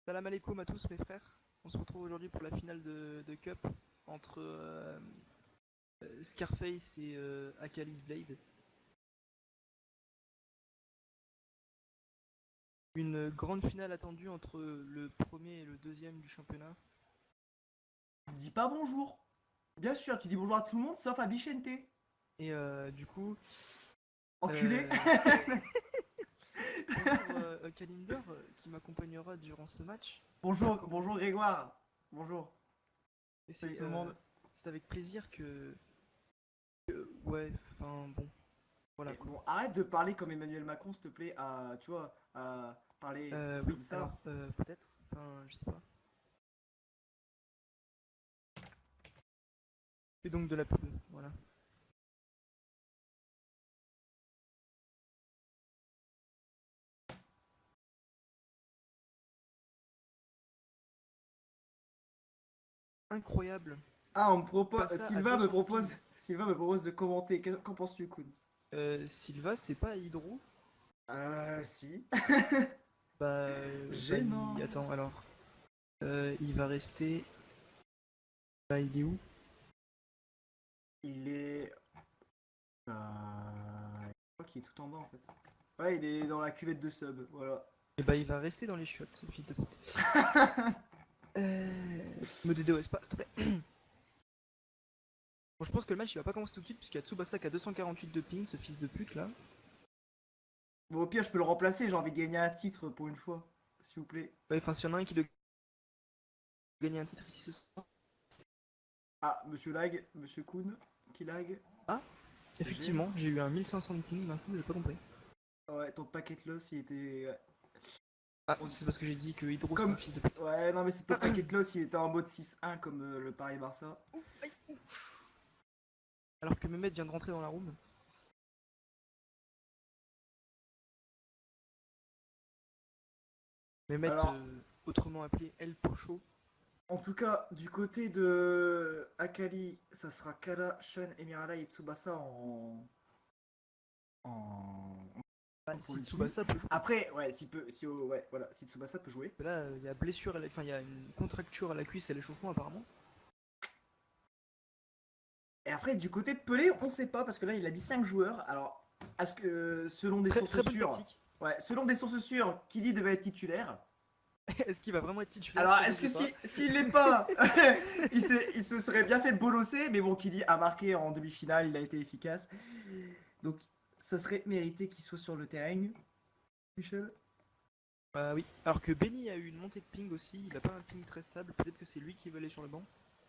Salam alaikum à tous mes frères. On se retrouve aujourd'hui pour la finale de Cup entre Scarface et Akali's Blade. Une grande finale attendue entre le premier et le deuxième du championnat. Tu dis pas bonjour. Bien sûr, tu dis bonjour à tout le monde sauf à Bichente. Et du coup, Enculé. bonjour Kalinder qui m'accompagnera durant ce match. Bonjour, bonjour Grégoire. Bonjour. Et Salut tout le monde. c'est avec plaisir ouais, enfin bon, voilà Et quoi. bon, arrête de parler comme Emmanuel Macron, s'il te plaît, tu vois, à parler Oui, comme ça. alors peut-être, enfin je sais pas. Et donc de la pub, voilà. Incroyable. Ah, on me propose, Pas ça à 200 ping. Sylvain me propose de commenter. Qu'en penses-tu, Koun? Silva, c'est pas Hydro. Si. Gênant. Attends, alors. Il va rester. Bah, il est où? Il est. Je crois qu'il est tout en bas en fait. Ouais, il est dans la cuvette de sub, voilà. Et bah, il va rester dans les chiottes, fils de pute. Me DDoS pas, s'il te plaît. Bon, je pense que le match il va pas commencer tout de suite, puisqu'il y a Tsubasa qui a 248 de ping, ce fils de pute là. Bon, au pire, je peux le remplacer, j'ai envie de gagner un titre pour une fois, s'il vous plaît. Ouais, enfin, s'il y en a un qui doit gagner un titre ici ce soir. Ah, monsieur Lag, monsieur Kuhn, qui lag. Ah, effectivement, j'ai eu un 1500 de ping d'un coup, j'ai pas compris. Ouais, ton packet loss, il était. Ouais. Ah, c'est parce que j'ai dit que Hydro c'est un Comme. fils de pute. Ouais, non, mais c'est ton packet loss, il était en mode 6-1 comme le Paris-Barça. Alors que Mehmet vient de rentrer dans la room. Mehmet, Alors, autrement appelé El Pocho. en tout cas, du côté de Akali, ça sera Kala, Shun, Emirala et Tsubasa Bah, en si politique. Tsubasa peut jouer. Après, ouais, ouais, voilà, si Tsubasa peut jouer. Là, il y a blessure, enfin, il y a une contracture à la cuisse et à l'échauffement apparemment. Et après, du côté de Pelé, on sait pas, parce que là, il a mis 5 joueurs. Alors, est-ce que, selon des Très, sources très bonne sûres, tactique. ouais, selon des sources sûres, Kili devait être titulaire. Est-ce qu'il va vraiment être titulaire? Alors, Ça, je est-ce que sais pas. s'il l'est pas, il se serait bien fait bolosser, mais bon, Kili a marqué en demi-finale, il a été efficace. Donc, ça serait mérité qu'il soit sur le terrain. Michel? Bah oui. Alors que Benny a eu une montée de ping aussi. Il a pas un ping très stable. Peut-être que c'est lui qui va aller sur le banc.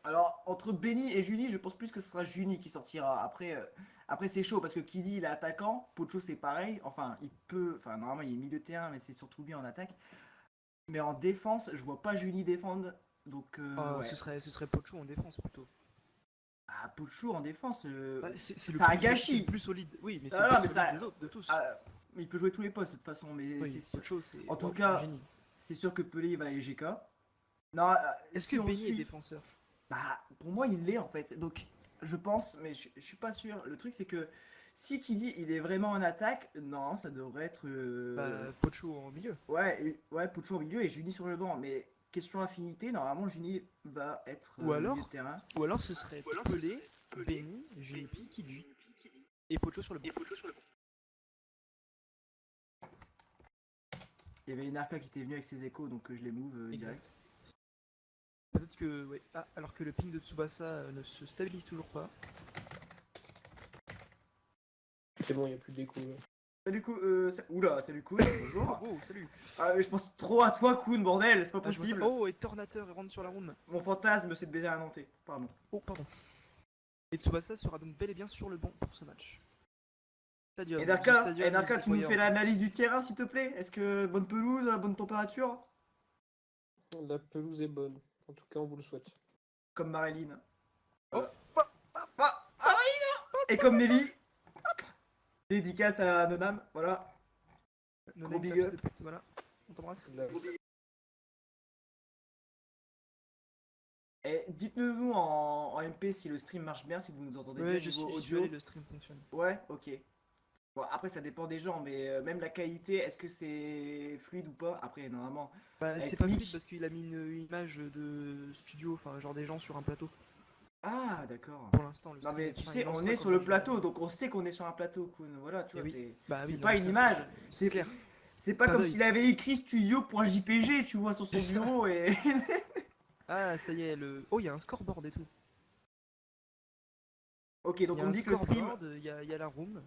Alors, entre Benny et Juni, je pense plus que ce sera Juni qui sortira. Après c'est chaud parce que Kidi il est attaquant, Pocho c'est pareil. Enfin, il peut. Enfin, normalement il est milieu de terrain, mais c'est surtout lui en attaque. Mais en défense, je vois pas Juni défendre. Donc, ouais. Ce serait Pocho en défense plutôt. Ah, Pocho en défense, Bah, c'est un c'est le gâchis. plus solide. Oui, mais c'est le Ah, non, plus mais solide ça. des autres, de tous. Ah, il peut jouer tous les postes de toute façon, mais Oui, c'est sûr. Pocho c'est En tout waouh, un cas, génie. c'est sûr que Pelé il va aller GK. Non, Est-ce que si on Benny est suit. défenseur? Bah, pour moi, il l'est en fait. Donc, je pense, mais je suis pas sûr. Le truc, c'est que si Kidi il est vraiment en attaque, non, ça devrait être. Bah, Pocho en milieu. Ouais, ouais, Puccio au milieu et Juni sur le banc. Mais question affinité, normalement, Juni va être Ou milieu de alors, terrain. ou alors ce serait Pelé, Benny, Junipi, Kidji et Pocho sur le banc. Il y avait Narka qui était venu avec ses échos, donc je les move direct. Exact. Peut-être que, ouais. Ah, alors que le ping de Tsubasa ne se stabilise toujours pas. C'est bon, il n'y a plus d'écho. Salut Koun, oula, salut Koun, bonjour. Oh, salut. Ah, mais je pense trop à toi Koun, bordel, c'est pas Ah, je vois ça. possible. Oh, et Tornateur rentre sur la room. Mon fantasme, c'est de baiser un Nantais, pardon. Oh, pardon. Et Tsubasa sera donc bel et bien sur le banc pour ce match. Stadium. Et The Stadium is Narka, tu nous required. fais l'analyse du terrain s'il te plaît? Est-ce que bonne pelouse, bonne température? La pelouse est bonne. En tout cas, on vous le souhaite. Comme Marilyn. Oh, Voilà. Et comme Nelly. Dédicace à Nonam, voilà. non, Gros ta big fils up. de pute, voilà. On t'embrasse. La- Et dites-nous en MP si le stream marche bien, si vous nous entendez bien Ouais, niveau j'y suis allé, audio. le stream fonctionne. Ouais, ok. Bon, après, ça dépend des gens, mais même la qualité, est-ce que c'est fluide ou pas? Après, normalement, Bah, c'est avec pas Mick. fluide parce qu'il a mis une image de studio, enfin, genre des gens sur un plateau. Ah, d'accord. Pour l'instant, le Non, stream. mais tu Enfin, sais, il on lancera est quand sur le le jeu- plateau, donc on sait qu'on est sur un plateau, Kun. Voilà, tu Eh vois, oui. Bah c'est oui, pas non, une ça, image. c'est clair. C'est pas Clin comme d'œil. s'il avait écrit studio.jpg, tu vois, sur son C'est ça. bureau et. Ah, ça y est, le. Oh, il y a un scoreboard et tout. Ok, Il donc y a on me un dit que le stream. scoreboard, il y a la room.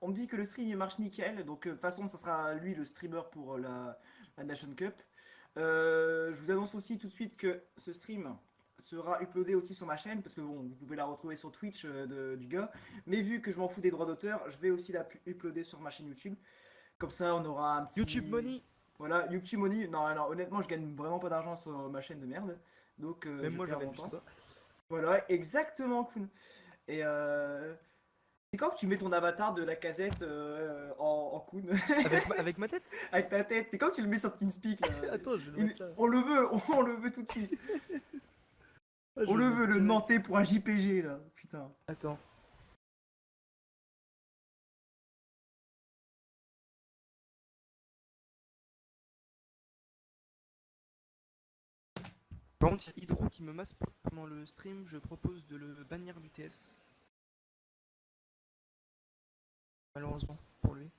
On me dit que le stream il marche nickel, donc de toute façon ça sera lui le streamer pour la Nation Cup. Je vous annonce aussi tout de suite que ce stream sera uploadé aussi sur ma chaîne, parce que bon, vous pouvez la retrouver sur Twitch du gars, mais vu que je m'en fous des droits d'auteur, je vais aussi la uploader sur ma chaîne YouTube. Comme ça on aura un petit... YouTube Money. Voilà, YouTube Money. Non, non, honnêtement je gagne vraiment pas d'argent sur ma chaîne de merde, donc Même je moi, j'en perds gagne mon plus que temps. toi. Voilà, exactement, Kun. Et c'est quand que tu mets ton avatar de la casette en Kun Avec ma tête. avec ta tête? C'est quand que tu le mets sur TeamSpeak là? Attends, je vais le mettre là. On le veut, on le veut tout de suite. Ah, je On vais le le veut, mettre le direct. Nantais pour un JPG là, putain. Attends. Par contre, il y a Hydro qui me masse pendant le stream. Je propose de le bannir du TS. Malheureusement, pour lui.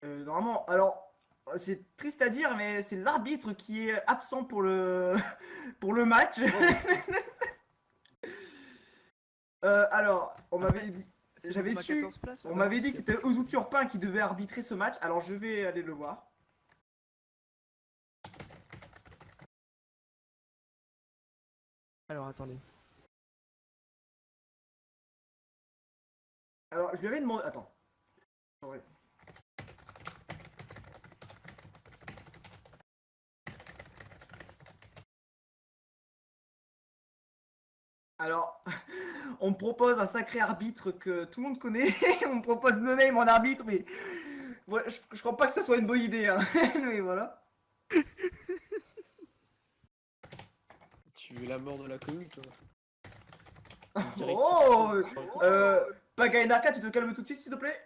Normalement, alors, c'est triste à dire, mais c'est l'arbitre qui est absent pour le, pour le match. Alors, on Après, m'avait dit, C'est j'avais Dogma su, 14 places, on bah, m'avait dit si, que y a pas c'était de Ozu Turpin qui devait arbitrer ce match, alors je vais aller le voir. Alors attendez. Alors, je lui avais demandé, attends. Ouais. Alors, on me propose un sacré arbitre que tout le monde connaît. On me propose No Name en arbitre, mais voilà, je crois pas que ça soit une bonne idée, hein. Mais voilà. Tu veux la mort de la commune, toi? Oh Paga et Narka, tu te calmes tout de suite, s'il te plaît.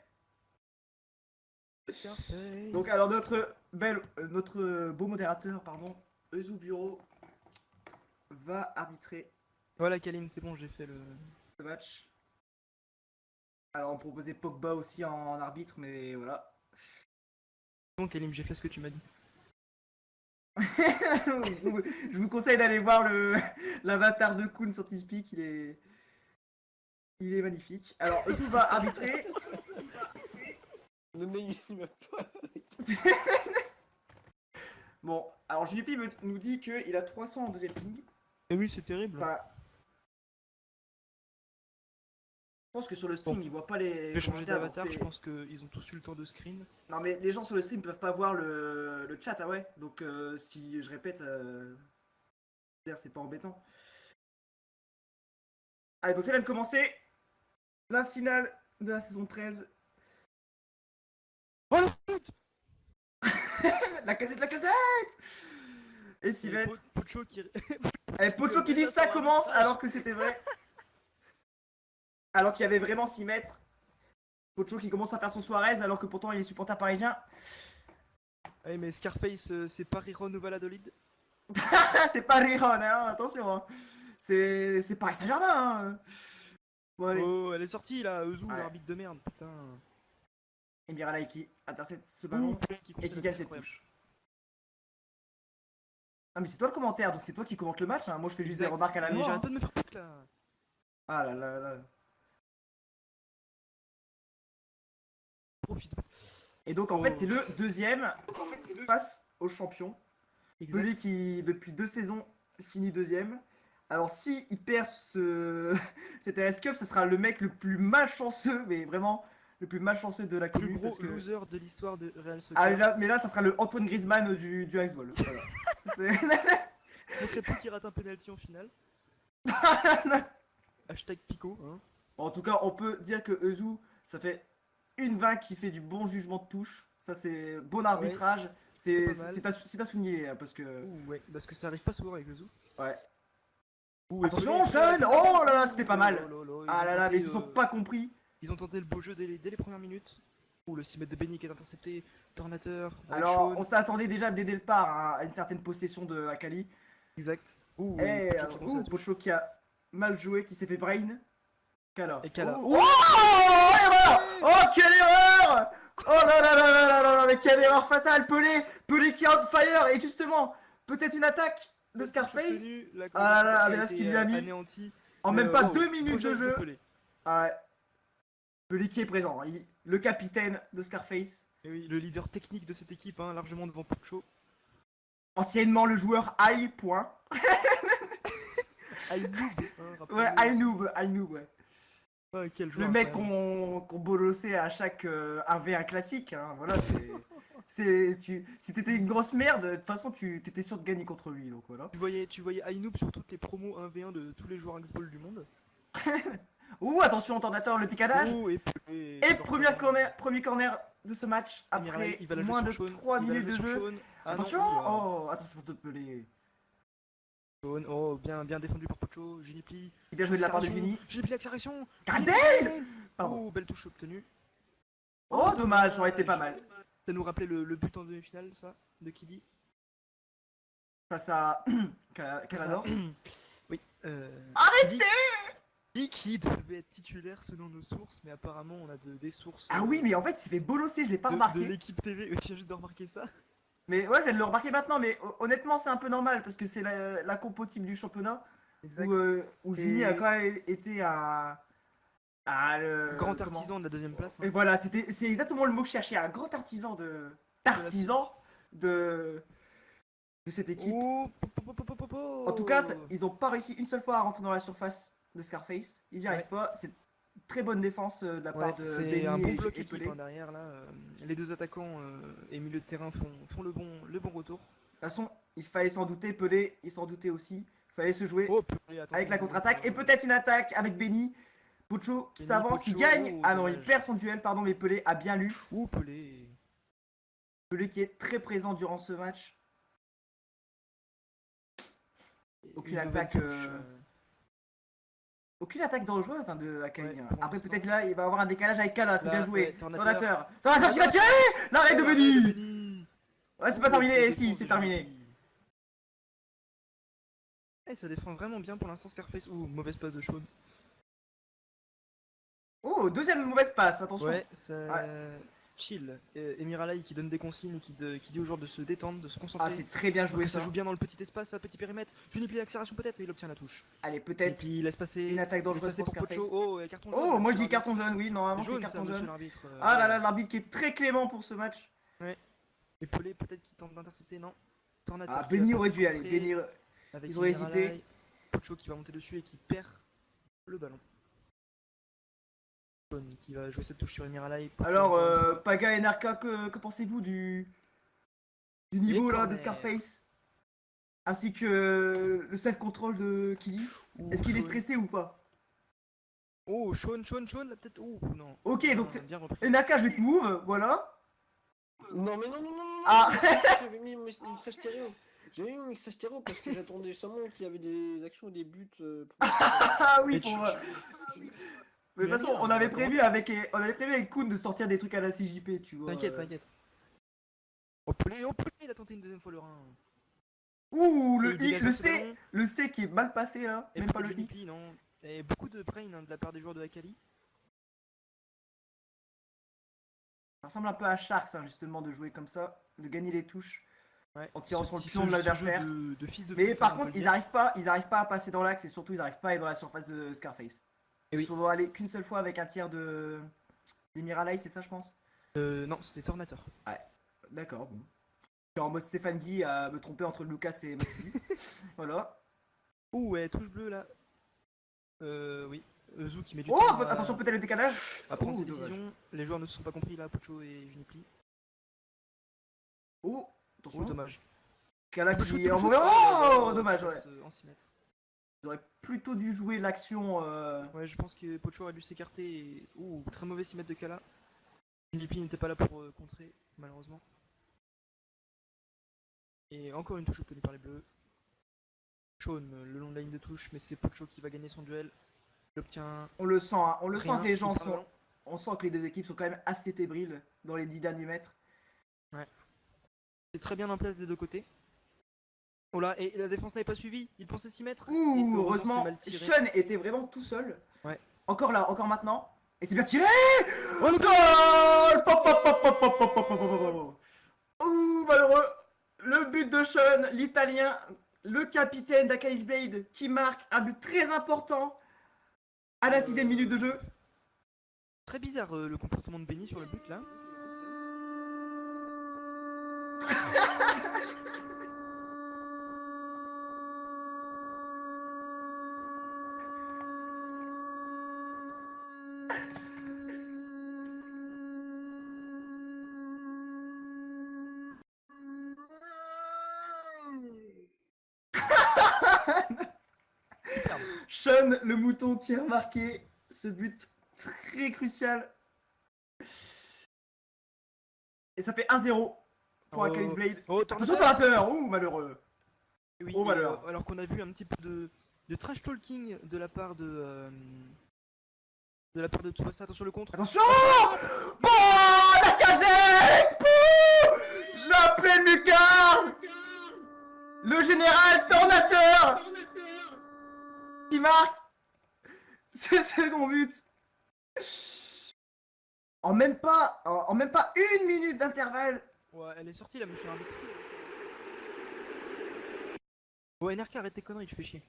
Scarface. Donc, alors, notre beau modérateur, pardon, Euzu Bureau, va arbitrer Voilà, Kalim, c'est bon, j'ai fait le. ce match. Alors, on me proposait Pogba aussi en arbitre, mais voilà. Bon, Kalim, j'ai fait ce que tu m'as dit. Je vous conseille d'aller voir l'avatar de Kun sur TeamSpeak, il est magnifique. Alors, Euzu va arbitrer. Le mec, il m'a pas. Bon, alors JP nous dit qu'il a 300 en deuxième ping. Et oui, c'est terrible. Enfin, je pense que sur le stream, Bon. ils voient pas les J'ai changé commentaires, donc d'avatar, c'est- je pense qu'ils ont tous eu le temps de screen. Non mais les gens sur le stream peuvent pas voir le chat, ah ouais. Donc si je répète, c'est pas embêtant. Allez, donc ça vient de commencer la finale de la saison 13. Oh la putain. La casette. Et Sivette. Pocho qui. Et Pocho qui dit ça commence alors que c'était vrai. Alors qu'il y avait vraiment 6 mètres. Pocho qui commence à faire son Suarez alors que pourtant il est supporter parisien. Ouais, mais Scarface, c'est pas Riron ou Valladolid. C'est pas Riron, hein, attention. Hein. C'est Paris Saint-Germain. Hein. Bon, allez. Oh, elle est sortie là, Euzu, Ouais. l'arbitre de merde, putain. Et Miralay qui intercepte ce ballon et concède qui un gagne but cette incroyable. touche. Ah mais c'est toi le commentaire, donc c'est toi qui commente le match. Hein. Moi je fais juste des Exact. remarques à la Mais noix. j'arrête Hein. pas de me faire foutre là. Ah là là là. Profite. Et donc en Oh. fait c'est le deuxième face au champion. Exact. Celui qui depuis 2 saisons finit deuxième. Alors si il perd cette RS Cup, ce sera le mec le plus malchanceux, mais vraiment le plus malchanceux de la Plus commune. gros Parce que... loser de l'histoire de Real Soccer. Ah, là, mais là ça sera le Antoine Griezmann du Iceball. Voilà. C'est- Montrer pas qu'il rate un penalty en finale. Hashtag Pico, hein. En tout cas, on peut dire que Euzu, ça fait une 20 qui fait du bon jugement de touche. Ça, c'est bon arbitrage. c'est pas mal. C'est à souligner hein, parce que. Ouh, ouais, parce que ça arrive pas souvent avec Euzu. Ouais. Ouh, et Attention, Pelé, jeune! Pelé, Oh là là, c'était pas mal! oh là là, Ah là là, mais ils se sont tenté, pas compris. Ils ont tenté le beau jeu dès les premières minutes. Ouh, le 6 mètres de Benny qui est intercepté. Tornateur. avec Alors, Shawn. on s'attendait déjà dès le départ à une certaine possession de Akali. Exact. Ouh, Et Pocho qui fonce à la touche. Pocho qui a mal joué, qui s'est fait brain. Kala. Et Kala. Oh, erreur! Oh, quelle erreur! Oh là là là là là là là, mais quelle erreur fatale! Pelé qui est on fire! Et justement, peut-être une attaque de Scarface? Ah là là, mais là, ce qu'il lui a mis anéanti. en même pas 2 minutes beau de geste jeu. Pelé. Ah ouais. Pelé qui est présent, le capitaine de Scarface. Et oui, le leader technique de cette équipe, hein, largement devant Pocho. Anciennement le joueur I. Point. Aïe noob, hein, Ouais, rappelez-le. I noob, ouais. Ouais, quel Le joueur mec incroyable. qu'on bolossait à chaque 1v1 classique, hein, voilà, si t'étais une grosse merde, de toute façon t'étais sûr de gagner contre lui, donc voilà. Tu voyais Ainoob sur toutes les promos 1v1 de tous les joueurs X-Ball du monde. Ouh, attention, ordinateur, le décalage. Oh, et Pelé, Et toujours premier corner de ce match, Mirai, après il va la jouer moins de sur Shawn, 3 il va la minutes de jouer sur jeu. Shawn. Ah non, Attention, oui, oh, attention pour te peler. Shawn. Oh, bien défendu par Pocho. Junipli. C'est bien joué de la part de Juni. Junipli accélération. Gardel. Pardon. Oh, belle touche obtenue. Oh, dommage, ça aurait été pas mal. Ça nous rappelait le but en demi-finale, ça, de Kiddy. Face à Calador. Oui. Arrêtez! Kiddy qui devait être titulaire selon nos sources, mais apparemment on a des sources. Ah oui, mais en fait, il s'est fait bolosser, je l'ai pas de remarqué. l'équipe TV. Je viens juste de remarquer ça. Mais ouais, je viens de le remarquer maintenant, mais honnêtement, c'est un peu normal parce que c'est la compo type du championnat Exact. où Juni a quand même été le Grand artisan de la deuxième place. Et voilà, c'est exactement le mot que je cherchais, un grand artisan de cette équipe. Oh, En tout cas, ils ont pas réussi une seule fois à rentrer dans la surface de Scarface. Ils y arrivent pas. C'est une très bonne défense de la part de c'est un bon Benny bloc et équipe Pelé. hein, derrière là. Les deux attaquants et milieu de terrain font le bon retour. De toute façon, il fallait s'en douter. Pelé, il s'en doutait aussi. Il fallait se jouer Oh, Pelé, attention, avec la contre-attaque et peut-être une attaque avec Benny. Pocho qui Benny, s'avance, qui Pocho, gagne. oh, Ah non, il dommage. perd son duel, pardon, mais Pelé a bien lu. Ouh, Pelé. Pelé qui est très présent durant ce match. Aucune Une nouvelle attaque, touche, Aucune attaque dangereuse hein, de Akali. Ouais, hein. pour Après, l'instant. peut-être là, il va avoir un décalage avec Kala. C'est Là, bien joué. ouais, Tornateur. Tornateur qui va tirer. L'arrêt de L'arrêt Benny. Benny. Ouais, c'est pas Ouh, terminé. la Et si, défense c'est de terminé. Junipli. Eh, ça défend vraiment bien pour l'instant Scarface. Ouh, mauvaise passe de Shawn. Oh, deuxième mauvaise passe. Attention. Ouais, ça chill. Et Miralai qui donne des consignes et qui dit aux joueurs de se détendre, de se Ah, concentrer. c'est très bien Parce joué que ça ça. joue bien dans le petit espace, petit périmètre. Junipli accélération peut-être, il obtient la touche. Allez, Et peut-être puis il laisse passer une attaque il laisse dangereuse passer pour pour Scarface. Pocho. Oh, et carton jaune. Oh, moi je dis monsieur carton jaune. Oui, normalement l'arbitre. c'est C'est jaune, carton ça, monsieur jaune. l'arbitre. Ah là là, l'arbitre qui est très clément pour ce match. Et Pelé peut-être qui tente d'intercepter, non. Tornateur Ah, qui va Benny tenter aurait de dû aller. contrer Benny. avec ils auraient Miralai. hésité. Pocho qui va monter dessus et qui perd le ballon. Qui va jouer cette touche sur Miralai. Alors, Paga et Narka, que pensez-vous du niveau là de corners. Scarface ainsi que le self-control de Kiddy? Est-ce qu'il est stressé ou pas? Oh, Shawn, là peut-être. Oh, non. Ok, Bien- donc bien repris. et Naka, je vais te move, voilà. Non, mais non. Ah. J'avais mis un message stéréo. J'avais mis un message stéréo parce que j'attendais seulement qu'il y avait des actions et des buts. Ah oui, Mais pour. tu- Mais de toute façon, rien, on avait attends. prévu avec Kuhn de sortir des trucs à la CJP, tu vois. T'inquiète. Oh, Pelé, il a tenté une deuxième fois le rein. Ouh, Et il dégage ce C, ballon. le C qui est mal passé là, Et même pas beaucoup le de X. Junipli, non. Et beaucoup de brain hein, de la part des joueurs de Akali. Ça ressemble un peu à Sharks hein, justement de jouer comme ça, de gagner les touches Ouais. en tirant Ce sur le petit- pion de ce l'adversaire. jeu de fils de Mais pute, par on peut contre, le ils dire. arrivent pas à passer dans l'axe et surtout ils arrivent pas à aller dans la surface de Scarface. Et Ils oui. sont allés qu'une seule fois avec un tir des Miralai, c'est ça je pense. Non, c'était Tornateur. D'accord, bon. Je suis en mode Stéphane Guy à me tromper entre Lucas et Mathieu. Voilà. Ouh, ouais, touche bleue là. Oui. Zou qui met du Oh, temps attention peut-être le décalage. à prendre Oh, ses dommage. décisions. Les joueurs ne se sont pas compris là, Pocho et Junipli. Oh, Oh, attention. dommage. Kala Double shoot, qui est en double mauvais. shoot. Oh, dommage, ouais. En 6 mètres. J'aurais plutôt dû jouer l'action. Ouais, je pense que Pocho aurait dû s'écarter. Et... Ouh, très mauvais 6 mètres de Kala. Junipli n'était pas là pour contrer, malheureusement. Et encore une touche obtenue par les bleus. Shawn le long de la ligne de touche, mais c'est Pocho qui va gagner son duel. Il obtient. On le sent, hein. On le rien, sent que les gens il perd le sont. ballon. On sent que les deux équipes sont quand même assez fébriles. dans les 10 derniers mètres. C'est très bien en place des deux côtés. Oh là, et la défense n'avait pas suivi, il pensait s'y mettre. Et Ouh, c'est heureusement, mal tiré. Sean était vraiment tout seul. Ouais. Encore là, encore maintenant. Et c'est bien tiré. Oh, le Goal. Pop, pop, pop, pop, pop, pop, pop, pop, pop, pop. Ouh, malheureux. Le but de Sean, l'Italien, le capitaine d'Akalis Blade, qui marque un but très important à la 6ème minute de jeu. Très bizarre le comportement de Benny sur le but là. Superbe. Sean, le mouton, qui a marqué ce but très crucial. Et ça fait 1-0 pour Akalis Blade. Oh, Attention, Tornateur. Ouh, malheureux. Oui, Oh, malheur. alors qu'on a vu un petit peu de trash talking de la part de Tsubasa. Attention le contre. Attention. Bon, la casette. Pouh, la pleine lucarne. Le général Tornateur qui marque ce second but. En même pas 1 minute d'intervalle. Ouais, elle est sortie là, monsieur l'arbitre. Ouais, NRK, arrête tes conneries, tu fais chier.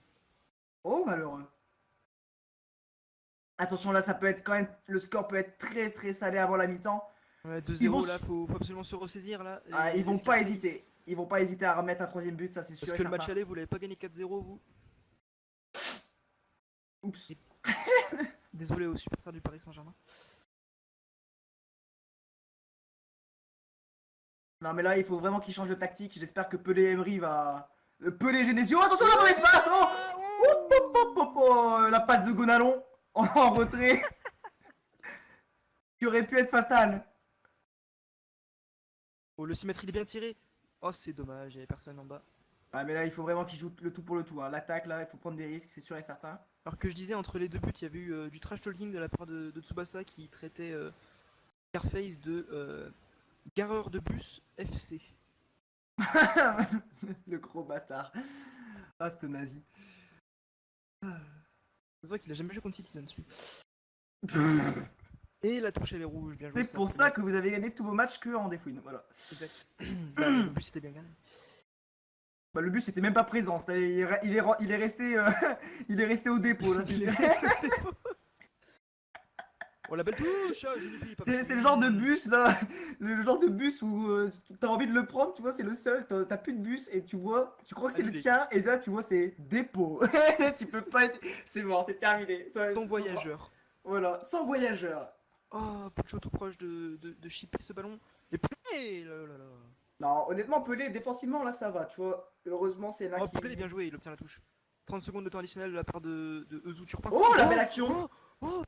Oh, malheureux. Attention, là, ça peut être quand même. Le score peut être très très salé avant la mi-temps. Ouais, Ils 2-0 vont là, s- faut absolument se ressaisir là. Ah, Les- ils vont les pas Scarface. hésiter. Ils vont pas hésiter à remettre un 3ème but, ça c'est sûr. Parce et que le match certain. aller, vous l'avez pas gagné 4-0 vous. Oups. Désolé aux supporters du Paris Saint-Germain. Non, mais là, il faut vraiment qu'il change de tactique. J'espère que Pelé Emery va. Pelé Genesio. Attention, la mauvaise passe. Oh, hop, hop, hop, hop, oh, la passe de Gonalon en retrait. Qui aurait pu être fatale. Oh, le 6 mètres il est bien tiré. Oh, c'est dommage, il y avait personne en bas. Ah, mais là, il faut vraiment qu'il joue le tout pour le tout. Hein. L'attaque, là, il faut prendre des risques, c'est sûr et certain. Alors que je disais, entre les deux buts, il y avait eu du trash talking de la part de Tsubasa qui traitait Scarface de gareur de bus FC. Le gros bâtard. Ah, ce nazi. Ça se voit qu'il a jamais joué contre Citizens lui. Et la touche elle est rouge, bien joué. C'est pour ça que vous avez gagné tous vos matchs que en défouine. Voilà. Exact. Bah, le but c'était bien gagné. Bah, le bus était même pas présent. Il est resté, il est resté au dépôt là, c'est sûr. Oh la belle touche ah, Junipi, pas C'est possible. le genre de bus là, le genre de bus où t'as envie de le prendre, tu vois, c'est le seul, t'as plus de bus et tu vois, tu crois que c'est le Annulé. tien et là tu vois c'est dépôt. Tu peux pas être... C'est bon, c'est terminé. Ton voyageur. Voilà, sans voyageur. Oh, Puccio tout proche de chipper ce ballon. Et Pelé là, là, là. Non, honnêtement, Pelé, défensivement là ça va, tu vois. Heureusement, c'est là Oh, qui. Pelé bien joué, il obtient la touche. 30 secondes de temps additionnel de la part de Euzu Turpin. Oh, la belle action. Oh,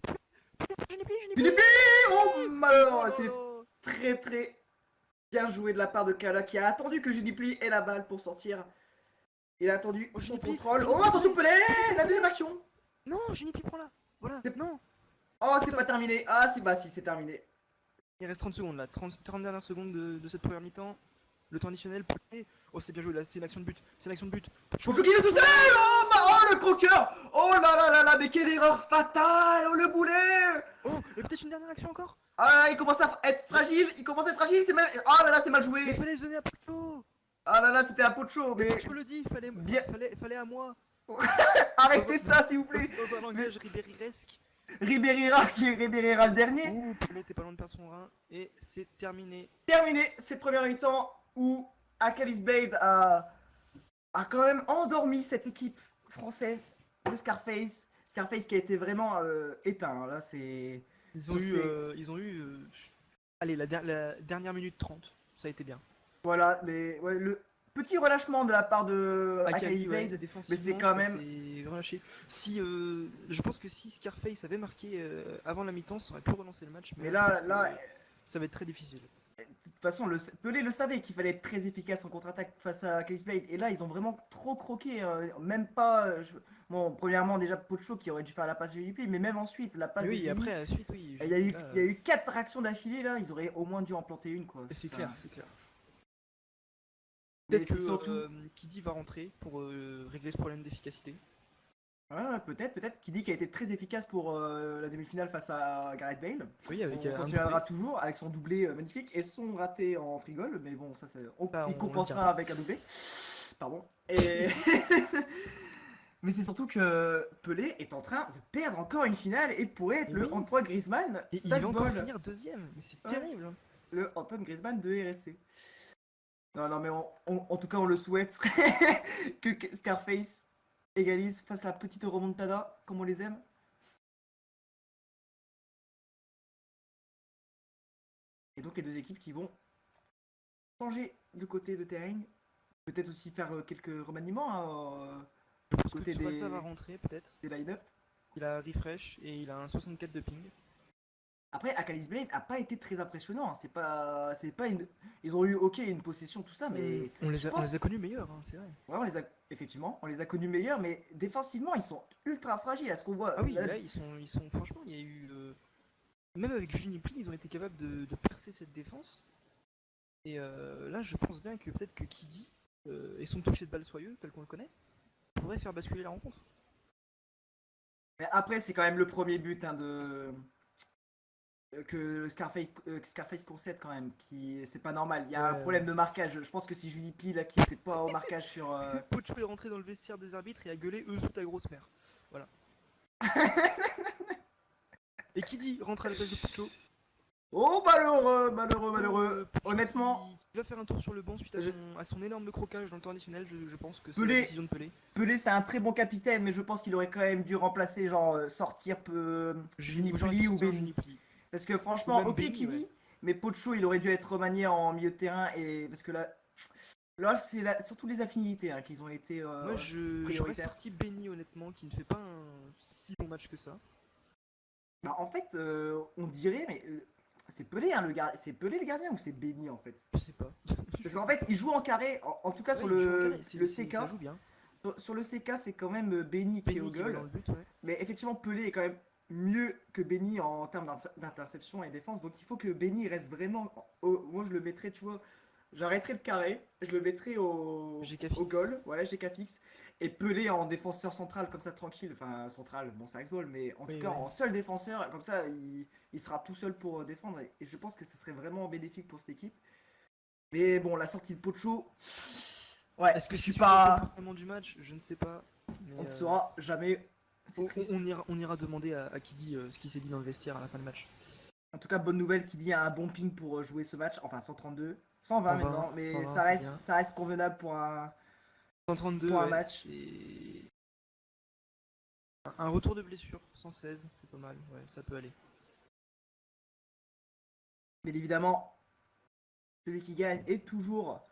Junipi Philippe, oh malheur, c'est Oh. très très bien joué de la part de Kala qui a attendu que Junipli ait la balle pour sortir. Il a attendu Oh, son Junipli, contrôle. Junipli. Oh, attention Pelé, la deuxième action. Non, Junipi prend là. Voilà, C'est- non. Oh, c'est pas terminé. Ah, si, bah si, c'est terminé. Il reste 30 secondes là, 30 dernières secondes de cette première mi-temps. Le temps additionnel, Pelé. Oh, c'est bien joué là, c'est une action de but. C'est une action de but. Faut qu'il est tout seul. Oh, le croqueur. Oh là là là là, mais quelle erreur fatale. Oh, le boulet. Oh, et peut-être une dernière action encore. Ah, il commence à être fragile. C'est même. Oh là là, c'est mal Mais joué. fallait se donner à Puccio. Ah là là, c'était un pot de chaud. Mais Puccio le dit, Bien. fallait à moi. arrêtez ça, s'il vous plaît. Dans un langage ribériresque. Ribérira qui est Ribérira le dernier. Ouh, Pelé était pas loin de perdre son rein. Et c'est terminé. Terminé cette première mi-temps où Akalis Blade a quand même endormi cette équipe française de Scarface. Scarface qui a été vraiment éteint. Là, c'est. Ils ont eu allez, la dernière minute 30. Ça a été bien. Voilà, mais ouais, le petit relâchement de la part de Akalis Ouais, Blade. défensivement, mais c'est quand ça même- s'est relâché. Si, je pense que si Scarface avait marqué avant la mi-temps, ça aurait pu relancer le match. Mais je là, pense que là, ça va être très difficile. toute façon, Pelé le savait qu'il fallait être très efficace en contre-attaque face à Calice Blade. Et là, ils ont vraiment trop croqué. Même pas. Bon, premièrement, déjà Pocho qui aurait dû faire la passe de JP, mais même ensuite, la passe de Oui, Juni, après, à la suite, oui. il y a eu, là, il y a eu 4 actions d'affilée là, ils auraient au moins dû en planter une quoi. c'est Enfin, clair, c'est clair. mais Peut-être c'est que surtout. Kidi va rentrer pour régler ce problème d'efficacité. Ouais, peut-être. Qui dit qu'il a été très efficace pour la demi-finale face à Gareth Bale. Oui, avec On s'en un souviendra doublé. toujours avec son doublé magnifique et son raté en frigole, mais bon, ça, Ça, il on compensera le dira. avec un doublé. Pardon. Et mais c'est surtout que Pelé est en train de perdre encore une finale et pourrait être Et le oui. Antoine Griezmann Et il va encore d'Axball. finir deuxième, mais c'est Ouais. terrible. Hein. Le Antoine Griezmann de RSC. Non, mais en tout cas, on le souhaite que Scarface égalise, fasse la petite remontada, comme on les aime. Et donc, les deux équipes qui vont changer de côté de terrain. Peut-être aussi faire quelques remaniements hein, Je pense côté que Tsubasa va rentrer, peut-être. des line-up. Il a refresh et il a un 64 de ping. Après, Akalis Blade a pas été très impressionnant. Hein. C'est pas une. Ils ont eu ok une possession tout ça, mais On les je a, on pense- les a connus meilleurs, hein, c'est vrai. ouais, effectivement, on les a connus meilleurs, mais défensivement, ils sont ultra fragiles. À ce qu'on voit. Ah oui, là, là, ils sont franchement, il y a eu... Même avec Junipli, ils ont été capables de percer cette défense. Et là, je pense bien que peut-être que Kidi et son toucher de balle soyeux, tel qu'on le connaît, pourrait faire basculer la rencontre. Mais après, c'est quand même le premier but hein, que Scarface concède quand même. C'est pas normal. Il y a un Ouais, problème de marquage. Je pense que si Julie Pli là qui était pas au marquage sur. Pocho est rentré dans le vestiaire des arbitres et a gueulé Eux ta grosse mère. Voilà. Et Kidi rentre à la place de Pocho. Oh malheureux. Pocho Honnêtement, qui va faire un tour sur le banc suite à son énorme croquage dans le temps additionnel. Je pense que c'est la Pelé. décision de Pelé. Pelé c'est un très bon capitaine, mais je pense qu'il aurait quand même dû remplacer, genre sortir Junipli ou Benny. Junipli. Parce que franchement, même ok Benny, qui ouais. dit, mais Pocho il aurait dû être remanié en milieu de terrain et parce que là c'est surtout les affinités hein, qu'ils ont été. Moi, j'aurais prioritaires. sorti Benny honnêtement, qui ne fait pas un si bon match que ça. Bah, en fait, on dirait, mais c'est Pelé hein, c'est Pelé le gardien ou c'est Benny en fait? Je sais pas. Parce qu'en fait, il joue en carré, en tout cas sur le CK. Ça joue bien. Sur le CK, c'est quand même Benny qui est au Benny qui va dans goal. le but, ouais. Mais effectivement, Pelé est quand même mieux que Benny en termes d'interception et défense. Donc il faut que Benny reste vraiment. Moi, je le mettrais, tu vois. J'arrêterais le carré, je le mettrais GK au fixe. goal, ouais, GK fixe. Et Pelé en défenseur central, comme ça, tranquille. Enfin, central, bon, c'est X-Ball, mais en tout cas, en seul défenseur, comme ça, il sera tout seul pour défendre. Et je pense que ce serait vraiment bénéfique pour cette équipe. Mais bon, la sortie de Pocho. Ouais, Est-ce que je c'est suis sur pas. le comportement du match? Je ne sais pas. Mais, On ne saura jamais. C'est on, triste. on ira demander à Kidi ce qu'il s'est dit dans le vestiaire à la fin du match. En tout cas, bonne nouvelle qui dit un bon ping pour jouer ce match. Enfin, 132. 120 120, maintenant, mais 120, c'est bien. ça reste convenable pour un 132 pour un ouais, match. c'est un retour de blessure, 116, c'est pas mal, ouais, ça peut aller. Bien évidemment, celui qui gagne est toujours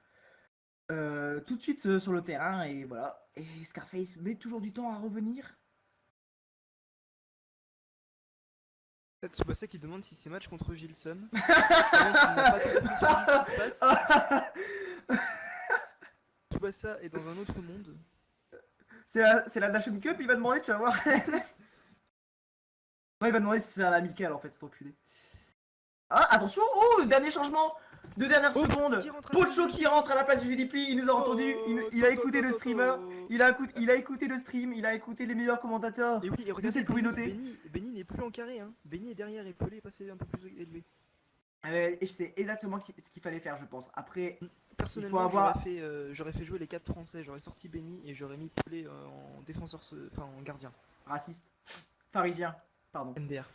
tout de suite sur le terrain. Et voilà. Et Scarface met toujours du temps à revenir. Tsubasa qui demande si c'est match contre Gilson. Il n'a pas tout à fait suivi ce qui se passe. Tsubasa est dans un autre monde. C'est la Nation Cup, il va demander, tu vas voir. Non, il va demander si c'est un amical en fait, cet enculé. Ah, attention! Oh, dernier changement de dernière seconde. qui rentre à la Pocho place qui rentre à la place du GDP, il nous a entendu, il a écouté le streamer, il a écouté le stream, il a écouté les meilleurs commentateurs. Et oui, et regardez, cette communauté. Benny n'est plus en carré, hein. Benny est derrière et Pelé est passé un peu plus élevé. Et c'est exactement ce qu'il fallait faire, je pense. Après, Personnellement, il faut avoir- j'aurais fait jouer les 4 français, j'aurais sorti Benny et j'aurais mis Pelé en défenseur, enfin en gardien. raciste, pharisien, pardon. MDR.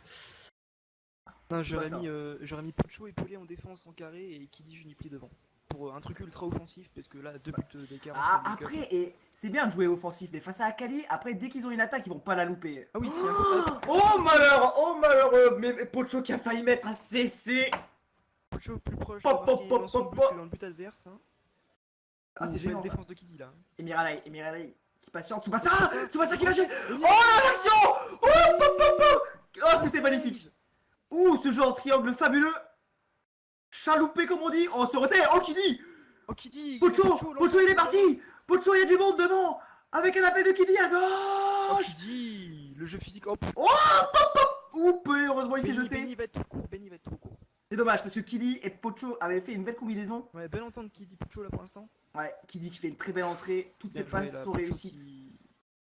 Non, C'est pas ça. j'aurais mis Pocho et Pelé en défense en carré et Kidi Junipli devant. Pour un truc ultra offensif, parce que là, 2 buts d'écart. Ah, entre les cups. après, et c'est bien de jouer offensif, mais face à Akali, après, dès qu'ils ont une attaque, ils vont pas la louper. Ah oui, si un peu. Oh malheureux, mais Pocho qui a failli mettre un CC. Pocho plus proche Pop, de marquer pop, dans son pop, but pop. que dans le but adverse. Hein. Ah, c'est Belle génial. défense de Kidi là. Et Miralay qui patiente. Tsubasa qui va gêner. Oh l'action. Oh, pop. Oh, c'était magnifique. Ouh, ce jeu en triangle fabuleux. chaloupé comme on dit. Oh, se retire. Oh, Kidi. Oh, Kidi Pocho, il est parti. Pocho, il y a du monde devant. Avec un appel de Kidi à Oh, gauche. Kidi le jeu physique, hop. Ouh, heureusement, il s'est Benny jeté. va être trop court, Benny va être trop court. C'est dommage parce que Kidi et Pocho avaient fait une belle combinaison. Ouais, belle entente Kidi Pucho là pour l'instant. Ouais, Kidi qui fait une très belle entrée. Toutes ses Bien joué, passes là, sont Pucho réussites.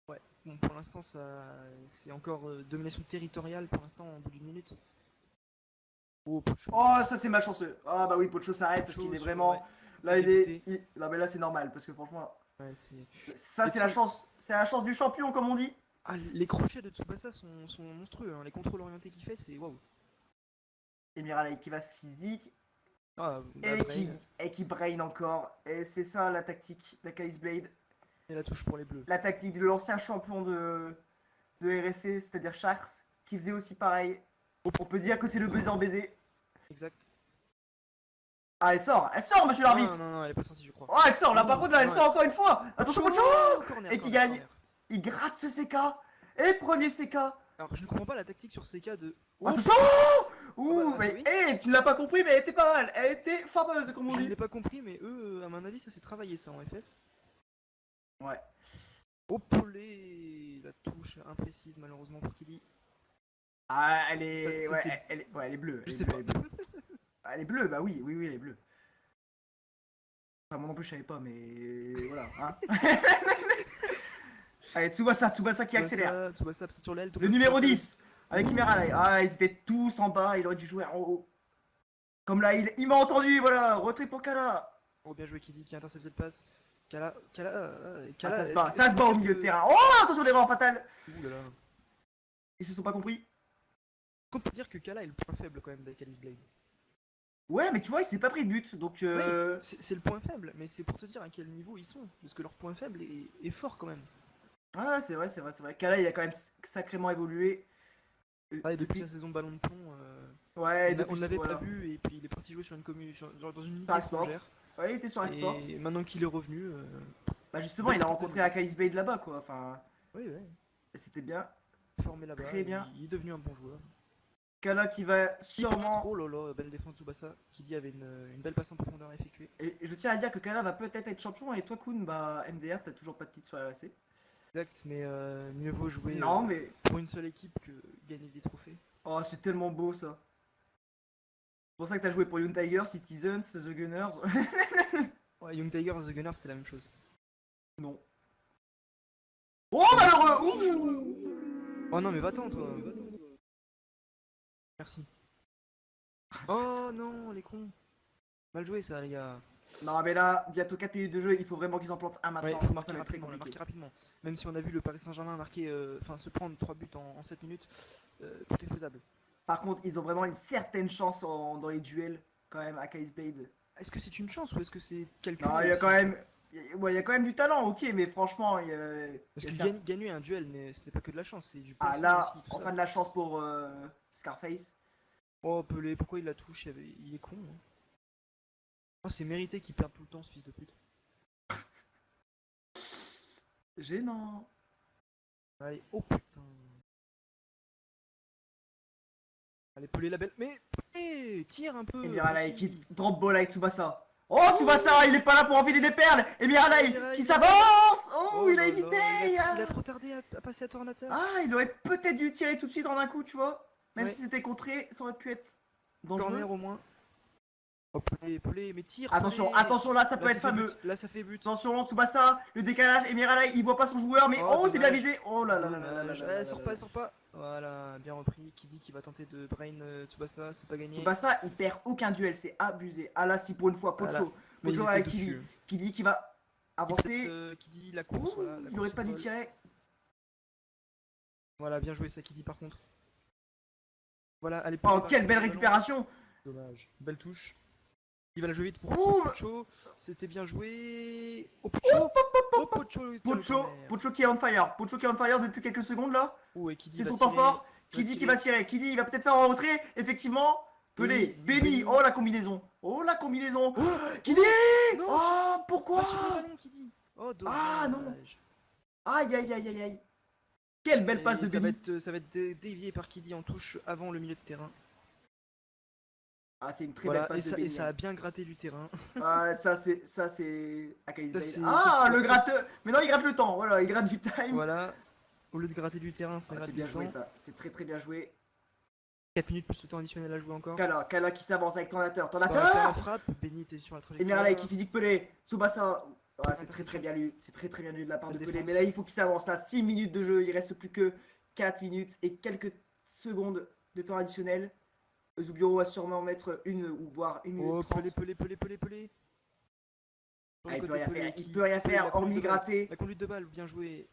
Ouais, bon, pour l'instant, c'est encore domination territoriale pour l'instant au bout d'une minute. Oh, Pucho. Oh, ça c'est malchanceux. Ah bah oui, Pocho s'arrête parce Pocho qu'il est sur- vraiment. ouais, Là, il dégoûté. est. Non, mais là, c'est normal parce que franchement, Ouais, c'est... ça Et c'est la tu- chance. C'est la chance du champion, comme on dit. Ah, les crochets de Tsubasa sont monstrueux, hein. Les contrôles orientés qu'il fait, c'est waouh. Et Miralay qui va physique Ah, et, bah, qui brain encore. Et c'est ça la tactique d'Akalis Blade. et la touche pour les bleus. La tactique de l'ancien champion de RSC, c'est-à-dire Sharks, qui faisait aussi pareil. On peut dire que c'est le baiser en baiser. Exact. Ah, elle sort, monsieur l'arbitre. Non, elle est pas sortie, je crois. Oh, elle sort, là par contre, là, elle Ouais. sort encore une fois. Attention, Pocho. Corner, Et qui corner, gagne. corner. Il gratte ce CK. Et premier CK. Alors, je ne comprends pas la tactique sur CK de... Oh, Attention. Ouh, bah, mais oui. tu ne l'as pas compris, mais elle était pas mal. Elle était fameuse, comme on je ne dit. l'ai pas compris, mais eux, à mon avis, ça s'est travaillé ça en FS. Ouais. Oh, Polé, la touche imprécise malheureusement pour Kili. Ah, elle est. Ça, Ouais, c'est- elle est bleue. Je elle est sais bleue, pas. elle est bleue. Ah, elle est bleue, bah oui, elle est bleue. Enfin, moi non plus, je savais pas, mais voilà. Hein. Allez, Tsubasa qui accélère. Tsubasa peut-être sur l'aile. Le numéro 10 avec Imeralai. Ah, ils étaient tous en bas, il aurait dû jouer en haut. Comme là, il m'a entendu, voilà, retrait pour Kala. Oh, bien joué Kili qui intercepte cette passe. Kala, Ah, Kala, ça se est-ce bat, que- ça est-ce se que bat au quelques- milieu de terrain. Oh, attention, l'erreur fatale. Ouh là là. Ils se sont pas compris. On peut dire que Kala est le point faible quand même d'Akalis Blade. Ouais, mais tu vois, il s'est pas pris de but, donc. C'est le point faible, mais c'est pour te dire à quel niveau ils sont. Parce que leur point faible est fort quand même. Ah, c'est vrai. Kala, il a quand même sacrément évolué. Ah, et depuis sa saison ballon de plomb, Ouais, on depuis l'avait voilà. pas vu et puis il est parti jouer sur une commune, dans une unité Par Export. étrangère. Ouais, il était sur Export. Et maintenant qu'il est revenu, Bah justement, il a rencontré Akalis Blade là-bas, quoi. Enfin, oui, et c'était bien. formé là-bas. Très bien. Il est devenu un bon joueur. Kala qui va sûrement. Oh là là, belle défense de Tsubasa qui dit avait une belle passe en profondeur à effectuer. Et je tiens à dire que Kala va peut-être être champion. Et toi, Kun, bah MDR, t'as toujours pas de titre sur la RC. Exact, mais mieux vaut jouer Non, mais. pour une seule équipe que gagner des trophées. Oh, c'est tellement beau ça. C'est pour ça que t'as joué pour Young Tigers, Citizens, The Gunners. Ouais, Young Tigers et The Gunners c'était la même chose. Non. Oh, malheureux. Ouh. Oh non, mais va-t'en toi. Merci. Oh non, les cons. Mal joué ça, les gars. Non, mais là, bientôt 4 minutes de jeu, il faut vraiment qu'ils en plantent un maintenant. Ouais, il faut sinon marquer ça va être très rapidement, compliqué. Même si on a vu le Paris Saint-Germain marquer, se prendre 3 buts en 7 minutes, tout est faisable. Par contre, ils ont vraiment une certaine chance dans les duels, quand même, Akalis Blade. Est-ce que c'est une chance ou est-ce que c'est calculé Non, il y a aussi quand même. Ouais, il y a quand même du talent, ok, mais franchement, il y a. Parce il y a que certes- gagner un duel, ce n'est pas que de la chance, c'est du Ah placement là, aussi, tout enfin ça. de la chance pour Scarface. Oh, Pelé, pourquoi il la touche? Il est con. Hein. Oh, c'est mérité qu'il perde tout le temps, ce fils de pute. Gênant. Allez, oh putain. Allez, Pelé la belle. Mais Pelé, tire un peu. Et Miralai petit. qui drop ball avec Tsubasa. Oh, Tsubasa, il est pas là pour enfiler des perles. Et Miralai Miralai, qui il s'avance. Oh, Oh il là a là, hésité. il a trop tardé à passer à Tornateur. Ah, il aurait peut-être dû tirer tout de suite en un coup, tu vois. Même Ouais. si c'était contré, ça aurait pu être dangereux. Corner au moins. Oh, Pelé, mais tire. Attention, Pelé. attention, là, ça peut Là, être ça fait fameux. but. Là, ça fait but. Attention, Tsubasa, le décalage. Et Miralai, il voit pas son joueur, mais oh, c'est bien dommage. visé. Oh là là là là là là Dommage. là là Sors là pas, là. sors pas. Voilà, bien repris. Qui dit qu'il va tenter de brain Tsubasa, c'est pas gagné. Tsubasa, il perd aucun duel, c'est abusé. Ah là, si pour une fois, Voilà. Pocho. Mais ils Pocho étaient avec dessus. qui dit qu'il va avancer. Qui dit la course, Ouh, voilà. La il aurait course pas dû folle. tirer. Voilà, bien joué ça qui dit par contre. Voilà, allez. Oh, Pelé, quelle belle ballon. récupération. Dommage. Belle touche. Il va la jouer vite pour Ouh, Pocho. C'était bien joué. Oh Pocho. Oh Pocho. le corner. Pocho qui est on fire. Pocho qui est on fire depuis quelques secondes là. Oh, et qui dit C'est va son temps tirer. fort. Qui dit qu'il va tirer. Qui dit il va peut-être faire un retrait. Effectivement. Pelé, Benny. Benny. Oh la combinaison. Oh la combinaison. Qui dit. Non. Oh pourquoi. Pas sur le ballon qui dit. Oh dommage. Ah, non. Aïe aïe aïe aïe aïe. Quelle belle passe de ça Benny. va être dévié par Kidi en touche avant le milieu de terrain. Ah, c'est une très Voilà, belle passe de et Benny. ça a bien gratté du terrain. Ah, ça c'est Akalis Ça, Blade. c'est- Ah, ça, c'est- le gratteur. Mais non, il gratte le temps. Voilà, il gratte du time. Voilà, au lieu de gratter du terrain, ça Ah, gratte c'est du bien temps. joué ça. C'est très bien joué. 4 minutes plus le temps additionnel à jouer encore. Kala qui s'avance avec Tornateur. Dans la Tornateur. frappe, Benny était sur la Et trajectoire. Miralay qui physique Pelé. Tsubasa. Ah, c'est Interception. très bien lu. C'est très bien lu de la part La de Pelé. défense. Mais là, il faut qu'il s'avance. Là, 6 minutes de jeu. Il reste plus que 4 minutes et quelques secondes de temps additionnel. Zubiro va sûrement mettre une ou voire 1 minute Oh, 30. Pelé. Sur Ah, le il peut côté rien Pelé faire. qui- Il peut rien Pelé, la faire conduite hormis de balle. gratter. La conduite de balle, bien joué.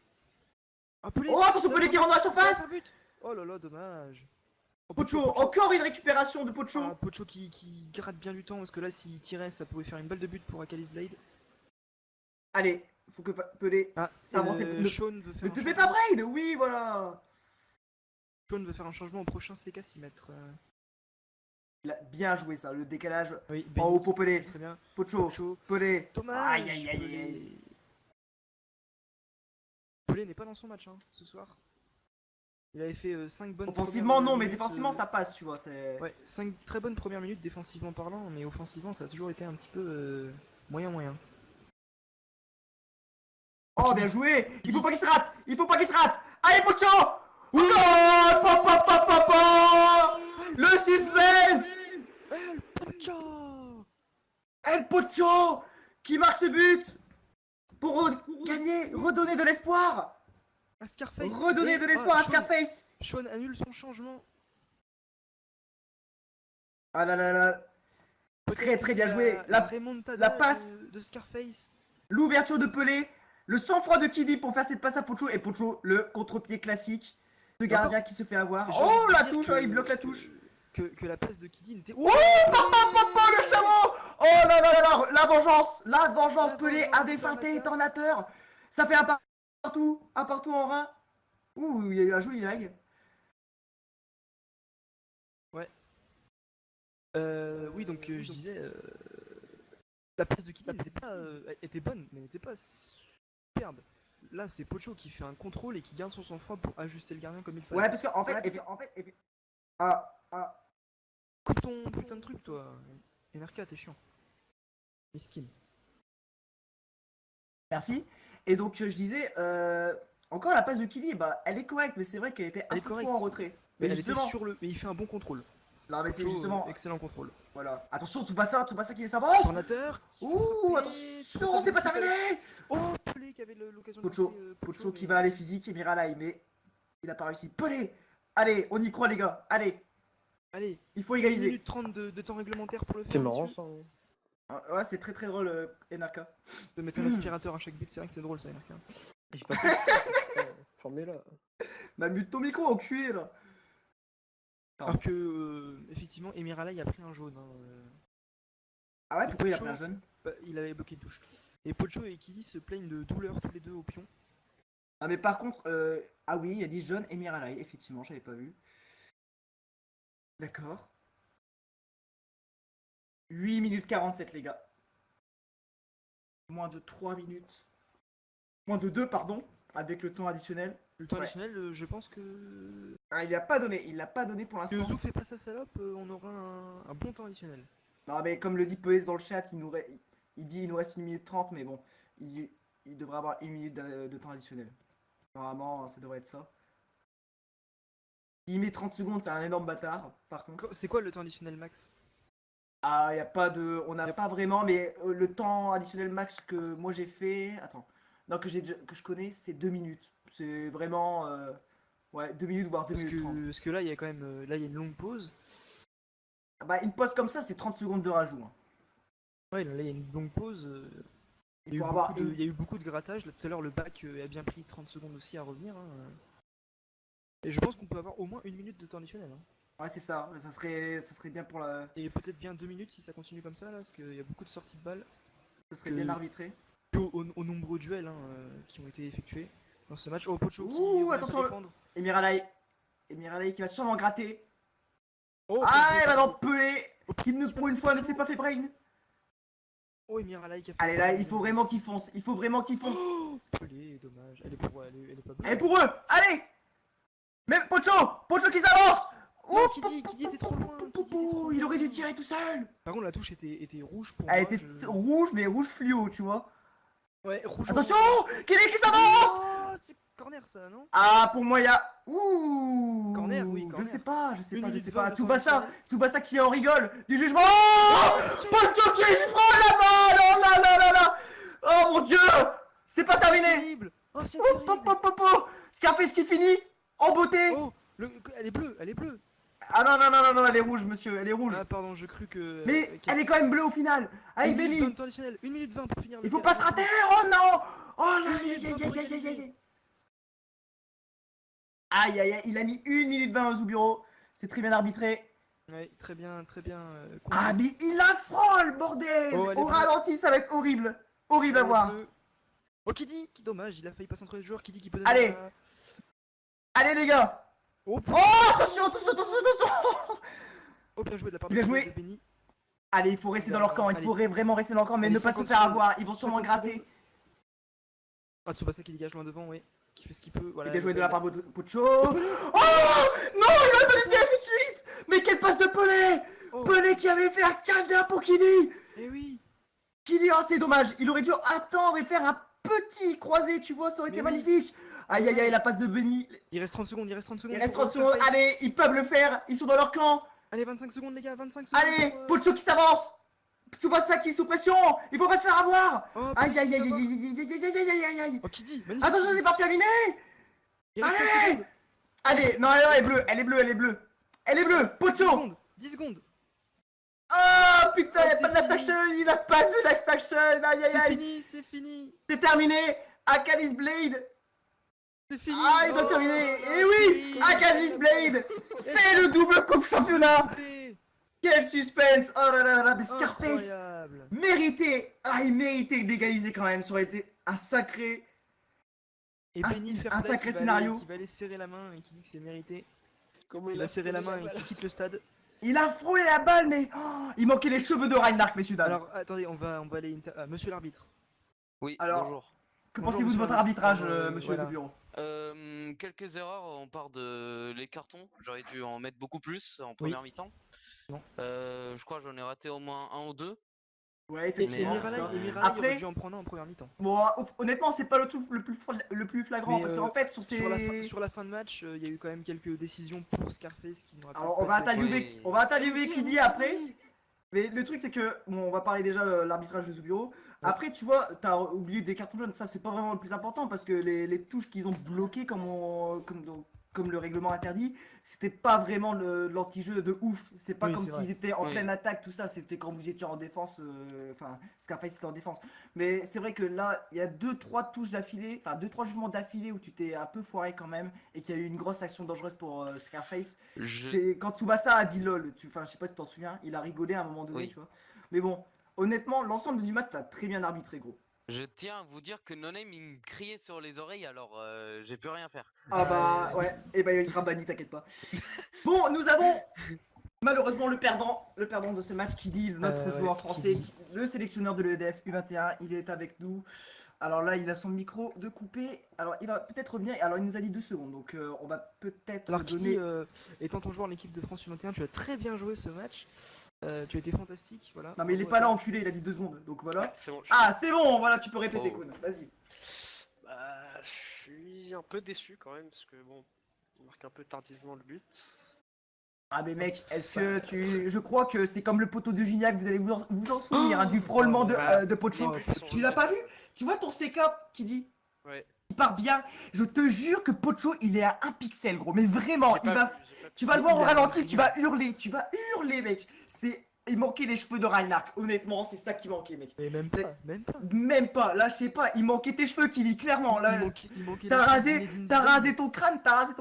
Ah, Pelé. Oh, attention, Ça Pelé va qui rentre dans la surface. un but. Oh là là, dommage. Oh, Pocho, encore une récupération de Pocho. Ah, Pocho qui gratte bien du temps parce que là, s'il tirait, ça pouvait faire une balle de but pour Akalis Blade. Allez, faut que Pelé Ah, s'avance. Sean veut faire Ne un te fais changement. pas braid. Oui, voilà. Sean veut faire un changement au prochain CK 6 mètres. Il a bien joué ça, le décalage Oui, en haut Benny, pour Pelé. très bien. Pocho, Pocho. Pelé. Dommage. Aïe. Pelé n'est pas dans son match ce soir. Il avait fait 5 bonnes Offensivement, premières non, mais minutes, défensivement, ça passe, tu vois. C'est... Ouais, 5 très bonnes premières minutes défensivement parlant, mais offensivement, ça a toujours été un petit peu moyen. Oh, bien joué. Il faut pas qu'il se rate. Allez, Pocho. Encore. Pa. Le suspense. El Pocho. El Pocho qui marque ce but pour gagner, redonner de l'espoir. À Scarface. Redonner Et- de l'espoir ah, à Scarface. Sean annule son changement. Ah là. Peut-être Très que bien c'est joué. La remontada la passe. de Scarface. L'ouverture de Pelé, le sang-froid de Kidi pour faire cette passe à Pocho et Pocho, le contre-pied classique. Le gardien qui se fait avoir. J'ai envie Oh, de la dire touche, que- il bloque la touche. Que la passe de Kiddy n'était. Oh, le chameau. Oh là, la vengeance. La Pelé vengeance avait de feinté Tornateur. Tornateur. Ça fait un partout en rein. Ouh, il y a eu un joli lag. Oui, donc je disais. La passe de Kiddy était bonne, mais n'était pas superbe. Là, c'est Pocho qui fait un contrôle et qui garde son sang-froid pour ajuster le gardien comme il fallait. Ouais, parce qu'en fait, ah, Coupe ton putain de truc, toi. NRK, t'es chiant. Miskin. merci. Et donc, je disais, encore la passe de Kidi, bah, elle est correcte, mais c'est vrai qu'elle était un Elle est peu correcte. trop en retrait. Mais Mais elle était justement, sur le. Mais il fait un bon contrôle. non, mais c'est Pocho, justement, excellent contrôle. voilà. Attention, Tsubasa qui s'avance. Tornateur. Ouh, Et attention, c'est pas terminé. Oh, Pelé qui avait l'occasion de Pocho, passer, Pocho qui mais- va aller physique et Miralai, mais il a pas réussi. Pelé, allez, on y croit les gars, allez, Allez, il faut 1 égaliser. minute 30 de temps réglementaire pour le faire. C'est marrant messieurs. ça. Hein. Ah, ouais, c'est très drôle, NRK. De mettre un aspirateur à chaque but, c'est vrai que c'est drôle ça, NRK. J'ai pas fait. Formez-la. Bah, mute ton micro, enculé là. Alors que, effectivement, Emir Alay a pris un jaune. Ah ouais, pourquoi il a Pocho, pris un jaune? Bah, il avait bloqué une touche. Et Pocho et Kiddy se plaignent de douleur tous les deux au pion. Ah, mais par contre, ah oui, il y a 10 jaunes et Miralai, effectivement, j'avais pas vu. D'accord. 8 minutes 47, les gars. Moins de 3 minutes. Moins de 2, pardon, avec le temps additionnel. Le temps Ouais. additionnel, je pense que. Ah, il l'a pas donné pour Si l'instant. Ozu fait pas sa salope, on aura un bon temps additionnel. Non, mais comme le dit Poes dans le chat, il dit il nous reste 1 minute 30, mais bon, il devrait avoir 1 minute de temps additionnel. Normalement, ça devrait être ça. Il met 30 secondes, c'est un énorme bâtard, par contre. C'est quoi le temps additionnel max? Ah, y a pas de. On n'a Yep. pas vraiment, mais le temps additionnel max que moi j'ai fait. Attends. Non, que je connais, c'est 2 minutes. C'est vraiment. Ouais, 2 minutes, voire 2 minutes 30. Parce que là, il y a quand même là, il y a une longue pause. Ah bah, une pause comme ça, c'est 30 secondes de rajout. Hein. Ouais, là, il y a une longue pause. Et Il y, a eu pour avoir beaucoup de, une- il y a eu beaucoup de grattage. Là, tout à l'heure, le bac a bien pris 30 secondes aussi à revenir. Et je pense qu'on peut avoir au moins 1 minute de temps additionnel. Ouais, c'est ça. Ça serait bien pour la. Et peut-être bien 2 minutes si ça continue comme ça, là, parce qu'il y a beaucoup de sorties de balles. Ça serait Que- bien arbitré. Aux nombreux duels qui ont été effectués dans ce match. Oh, Pocho qui Ouh, revient attention, défendre. Et Miralai qui va sûrement gratter. Oh, Ah, Pelé, et bah non, Pelé. Pelé, qui ne pour une fois ne s'est pas fait brain. Oh, Emir Alay qui a fait Allez ça. là, il faut vraiment qu'il fonce. Oh, Pelé, dommage. Elle est pas bonne. Et pour eux, allez. Même Pocho qui s'avance. Non, Kiddy était trop loin. Kiddy était trop Il aurait dû loin. tirer tout seul. Par contre, la touche était rouge pour Elle moi. était rouge, mais rouge fluo, tu vois. Ouais, rouge. Attention, Kiddy qui s'avance. Oh, c'est corner ça, non? Ah, pour moi, il y a... Ouh. Corner, oui, corner. Je sais pas, je sais Une pas, je minute sais 20 pas. de Tsubasa, temps qui en rigole du jugement. Oh, Poncho qui se prend la balle. Oh là là là là. Oh mon dieu. C'est pas terminé. Terrible. Oh, c'est Oh, terrible. po. Scarface qui finit en beauté. Oh, elle est bleue, elle est bleue. Ah non, non, non, non, non, elle est rouge, monsieur, elle est rouge. Ah, pardon, je crus que. Mais elle est quand même bleue au final. Allez, Une minute Benny. 20 temps additionnel, 1 minute 20 pour finir le Il faut terrain. pas se rater. Oh non. Oh là, Une aïe, minute aïe, 20 aïe, pour aïe, aïe, égaliser. aïe. Aïe, aïe, aïe, il a mis 1 minute 20 au Zubiro. C'est très bien arbitré. Ouais, très bien, très bien. Ah, mais il affrole, bordel. Oh, elle est Au bleue. ralenti, ça va être horrible. Horrible à voir. Oh, Kiddy, qui dommage, il a failli passer entre les joueurs. Kiddy qui peut. Allez. Allez, les gars. Oh, Oh, attention, attention, attention, attention. oh, bien joué de la part Bien de joué. Benny. Allez, il faut rester dans leur camp. Il Allez. faut vraiment rester dans leur camp, mais Allez, ne pas se 50 faire secondes. avoir. Ils vont sûrement 50 gratter. secondes. Ah, Tsubasa qui dégage loin devant, ouais. Qui fait ce qu'il peut. Voilà. Bien joué de la part de Pocho. Oh non, il a pas dû tirer tout de suite. Mais quelle passe de Pelé. Oh. Pelé qui avait fait un caviar pour Kiddy. Eh oui. Kiddy, oh c'est dommage. Il aurait dû attendre et faire un petit croisé, tu vois, ça aurait été Mais oui. magnifique. Aïe aïe aïe, la passe de Benny. Il reste 30 secondes, il reste 30 secondes. Il reste pour 30 secondes. faire fail. Allez, ils peuvent le faire. Ils sont dans leur camp. Allez, 25 secondes, les gars, 25 secondes. Allez, pour, Pocho qui s'avance. Tsubasa qui est sous pression. Il faut pas se faire avoir. Oh, Aïe aïe aïe Pocho aïe qui aïe aïe aïe aïe aïe aïe aïe. Oh, Kiddy, magnifique. Attention, c'est pas terminé. Il reste 30 Allez. secondes. Allez, non, elle est bleue, elle est bleue, elle est bleue. Elle est bleue, 10 Pocho. secondes, 10 secondes. Oh putain, Oh, il a c'est pas de last fini. action, il a pas de last action. Aïe aïe C'est aïe. fini, c'est fini. C'est terminé. Akalis Blade. C'est fini. Ah, il doit Oh, terminer. oh, Et oui, oui. Akalis Blade fait le double coupe championnat. Fait. Quel suspense. Oh là là là, mais Scarface. Incroyable. Mérité. Ah, il méritait d'égaliser quand même. Ça aurait été un sacré. Et Un- Benny un Fairplay sacré qui va scénario. aller- qui va aller serrer la main et qui dit que c'est mérité. Comment Il a serré la main et qui quitte le stade. Il a frôlé la balle, mais oh, il manquait les cheveux de Reinhardt, messieurs dames. Alors attendez, on va aller monsieur l'arbitre. Oui, Alors, bonjour. que bonjour, pensez-vous de monsieur votre l'arbitre. arbitrage, Alors, monsieur voilà. le bureau? Quelques erreurs, on part de les cartons. J'aurais dû en mettre beaucoup plus en première mi-temps. Non. Je crois que j'en ai raté au moins un ou deux. Ouais, Et effectivement, c'est Miralay, ça. Miralay Après- aurait dû en prendre un en première mi-temps. Bon, honnêtement, c'est pas le truc le plus flagrant, Mais, parce qu'en fait, sur ces... Sur la fin de match, il y a eu quand même quelques décisions pour Scarface qui n'auraient Alors, pas on va été- interviewer, Oui. on va interviewer Kiddy après. Mais le truc, c'est que, bon, on va parler déjà de l'arbitrage de ce bureau. Après, tu vois, t'as oublié des cartons jaunes, ça c'est pas vraiment le plus important parce que les touches qu'ils ont bloquées comme le règlement interdit, c'était pas vraiment l'anti-jeu de ouf. C'est pas Oui, comme c'est s'ils vrai. étaient en Oui. pleine attaque, tout ça. C'était quand vous étiez en défense, enfin, Scarface était en défense. Mais c'est vrai que là, il y a 2-3 touches d'affilée, enfin 2-3 jugements d'affilée où tu t'es un peu foiré quand même et qu'il y a eu une grosse action dangereuse pour Scarface. Je... C'était quand Tsubasa a dit lol, enfin je sais pas si t'en souviens, il a rigolé à un moment donné, Oui. tu vois. Mais bon, honnêtement, l'ensemble du match t'as très bien arbitré, gros. je tiens à vous dire que Noname il me criait sur les oreilles, alors j'ai pu rien faire. Ah bah ouais, et bah il sera banni, t'inquiète pas. Bon, nous avons malheureusement le perdant de ce match, Kiddy, notre Ouais, joueur français, Kiddy. le sélectionneur de l'EDF U21, il est avec nous. Alors là, il a son micro de coupé. Alors il va peut-être revenir. Alors il nous a dit 2 secondes, donc on va peut-être Alors Kiddy, donner. étant ton joueur en équipe de France U21, tu as très bien joué ce match. Tu as été fantastique, voilà. Non mais il est pas là, enculé, il a dit 2 secondes, donc voilà. C'est bon. Ah c'est bon, voilà, tu peux répéter, Oh. Koun. Vas-y. Bah, je suis un peu déçu quand même parce que bon, on marque un peu tardivement le but. Ah mais mec, est-ce que tu... Je crois que c'est comme le poteau de Gignac, vous allez vous en souvenir, hein, du frôlement de Pocho. Ouais, Tu l'as pas vu? Tu vois ton CK qui dit Ouais. il part bien. Je te jure que Pocho il est à 1 pixel, gros. Mais vraiment, J'ai pas vu, j'ai pas vu. tu vas le voir au Il a ralenti, rien. tu vas hurler, mec. Il manquait les cheveux de Reinhardt, honnêtement, c'est ça qui manquait, mec. Mais même pas, même pas. Même pas, là je sais pas, il manquait tes cheveux, qui dit clairement. Là, Il manquait t'as les rasé Zinedine t'as rasé ton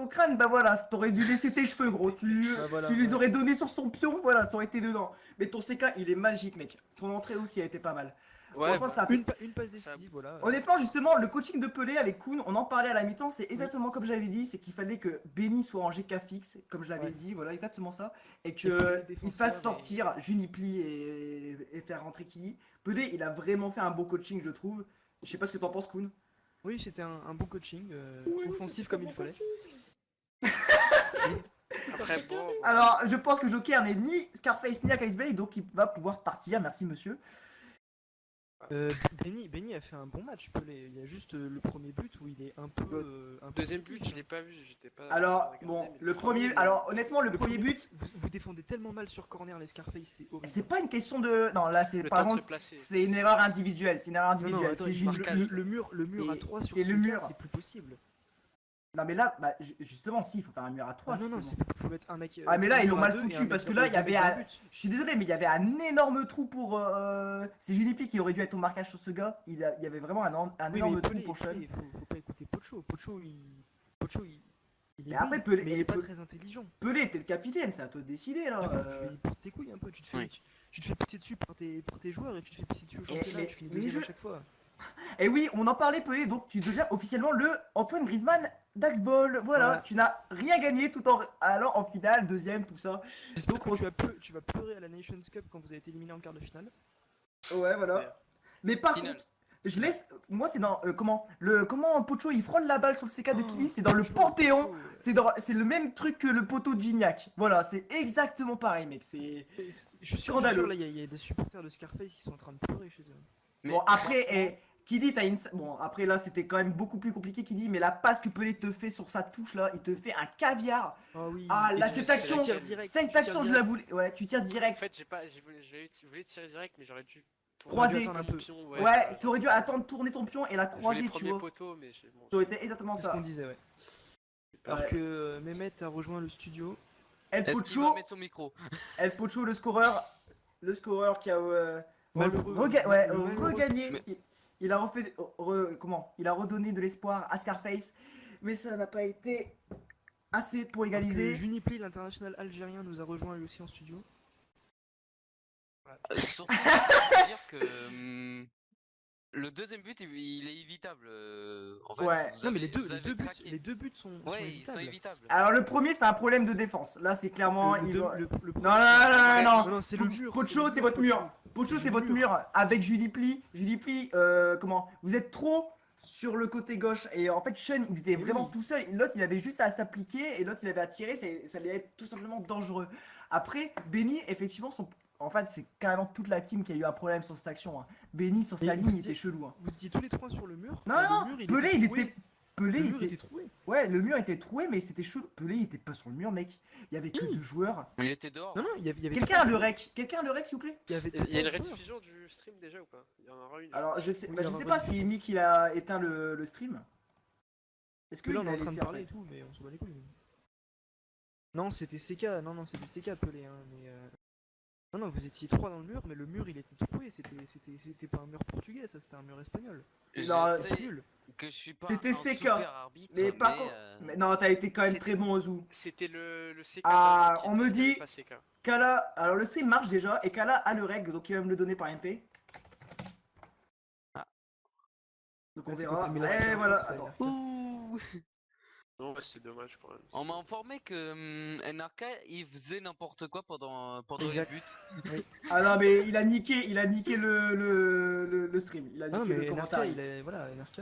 crâne, bah voilà, t'aurais dû laisser tes cheveux, gros. Ah, voilà, Tu les ouais. aurais donnés sur son pion, voilà, ça aurait été dedans. Mais ton CK, il est magique, mec. Ton entrée aussi a été pas mal. Ouais, Franchement, bah, ça a Une passe décisive, voilà. Honnêtement, justement, le coaching de Pelé avec Koun, on en parlait à la mi-temps, c'est exactement comme j'avais dit, c'est qu'il fallait que Benny soit en GK fixe, comme je l'avais Ouais. dit, voilà, exactement ça, et Et que Pelé il défenseur, fasse mais- sortir Junipli et faire rentrer Kiddy. Pelé, il a vraiment fait un beau coaching, je trouve. Je sais pas ce que t'en penses, Koun. Oui, c'était un bon coaching, offensif comme il fallait. Après, bon. Alors, je pense que Joker n'est ni Scarface ni Alice Bay, donc il va pouvoir partir. Merci, monsieur. Benny a fait un bon match, Pelé. Il y a juste le premier but où il est un peu. Un peu Deuxième but, critique, je l'ai pas vu, j'étais pas. Alors, regardé, bon, mais le premier. Alors, honnêtement, le premier but, Vous défendez tellement mal sur corner les Scarface, c'est horrible. c'est pas une question de. Non, là, c'est Le par temps de se contre, placer. c'est une erreur individuelle. C'est une erreur Non, non, individuelle. attends, C'est il marque Julie. le mur à Et 3 sur c'est le ce mur. cas, c'est plus possible. Non, mais là, bah, justement, si, il faut faire un mur à 3. Ah, non, non, justement. faut mettre un mec. Ah, mais là, un ils mur l'ont à mal deux et foutu un parce mec que là, il y dans avait le un. but. Je suis désolé, mais il y avait un énorme trou pour. C'est Junipi qui aurait dû être au marquage sur ce gars. Il y avait vraiment un Oui, énorme mais trou Pelé, pour Sean. Pelé, faut pas écouter Pocho. Pocho, il est Mais après, bon, Pelé- mais il et est pas Pe- très intelligent. Pelé, t'es le capitaine, c'est à toi de décider là. Tu portes tes couilles un peu, tu te fais, Oui. tu te fais pisser dessus par tes joueurs et tu te fais pisser dessus au championnat, mais- tu finis mais deuxième je- à chaque fois. Et oui, on en parlait Pelé, donc tu deviens officiellement le Antoine Griezmann d'Axball. Voilà, Voilà. tu n'as rien gagné tout en allant en finale, deuxième, tout ça. J'espère Donc, que on- tu vas pleurer à la Nations Cup quand vous avez été éliminé en quart de finale. Ouais, voilà. Mais par Finale. contre, je laisse. Moi, c'est dans. Comment Pocho il frôle la balle sur le CK de Oh, Kili, c'est dans le Pocho, Panthéon. Pocho, C'est le même truc que le poteau de Gignac. Voilà, c'est exactement pareil, mec. C'est. Je suis sûr, Scandaleux. là, il y a des supporters de Scarface qui sont en train de pleurer chez eux. Mais Bon, après, franchement, Kidi, t'as une. Bon, après, là, c'était quand même beaucoup plus compliqué, Kidi, mais la passe que Pelé te fait sur sa touche, là, il te fait un caviar. Ah oui. Ah, et là, tu cette tires action, direct, cette tu tires action, je direct. la voulais. Ouais, tu tires En direct. fait, je voulais tirer direct, mais j'aurais dû Croiser. un un peu. pion. Ouais, t'aurais dû attendre tourner ton pion et la Je voulais croiser, tu premier vois. poteau, mais bon, Ça aurait été exactement C'est ce qu'on ça. disait, ouais. Alors Ouais. que Mehmet a rejoint le studio. El est-ce qu'il va Pocho, mettre son micro? El Pocho, le scoreur qui a Malheureux, malheureux regagné. Mais- Il a refait, il a redonné de l'espoir à Scarface, mais ça n'a pas été assez pour Alors que égaliser. Junipli, l'international algérien, nous a rejoint lui aussi en studio. Surtout, je veux dire que le deuxième but, il est évitable. En fait, Ouais. vous Non, mais avez- vous avez craqué. les deux buts sont Ouais, ils évitables. sont évitables. Alors le premier, c'est un problème de défense. Là, c'est clairement. Le il deux- doit- le Non, premier- non, non, non. c'est le mur. Pocho, le c'est votre mur. Pocho. Pocho, C'est c'est le votre mur. mur avec Julie Pli. Vous êtes trop sur le côté gauche. Et en fait, Sean, il était Mais vraiment oui. tout seul. L'autre, il avait juste à s'appliquer et l'autre, il avait à tirer. Ça allait être tout simplement dangereux. Après, Benny, effectivement, en fait, c'est carrément toute la team qui a eu un problème sur cette action. Hein. Benny, sur Et sa vous ligne, il étiez- était chelou. Hein. Vous étiez tous les trois sur le mur. Non, et non, le mur, Pelé, il troué. était. Pelé, Le il mur était. était troué. Ouais, le mur était troué, mais c'était chelou. Pelé, il était pas sur le mur, mec. Il y avait que Oui. deux joueurs. Il était dehors. Non, non, il y avait Quelqu'un a trois le joueurs. rec. Quelqu'un a le rec, s'il vous plaît. Il y avait Il y a une trois joueurs. rediffusion du stream déjà ou pas? Il y en aura une. Alors, je sais, Oui, bah, je alors, sais pas vas-y. si Mick il a éteint le stream. Est-ce que Que là, on il est a en train de laissé parler et fait tout, mais on se bat les couilles. Non, c'était CK. Non, c'était CK Pelé. Hein, mais non, vous étiez trois dans le mur, mais le mur il était troué. C'était pas un mur portugais, ça, c'était un mur espagnol. Non, Je C'était sais nul. que je suis pas C'était un CK. super arbitre, Mais par contre, mais non, t'as été quand même C'est- très bon, Ozu. C'était le CK. Ah, qui on me était dit- pas CK. Kala, alors le stream marche déjà et Kala a le reg, donc il va me le donner par MP. Ah. Donc on Ouais, c'est verra. compris, mais là, Eh c'est voilà, ça, attends. Ouh. Non, ouais, c'est dommage quand même. On m'a informé que NRK il faisait n'importe quoi pendant les Exact. buts. Ah non, mais il a niqué le stream. Il a Non, niqué mais le commentaire. NRK, il est. Voilà, NRK.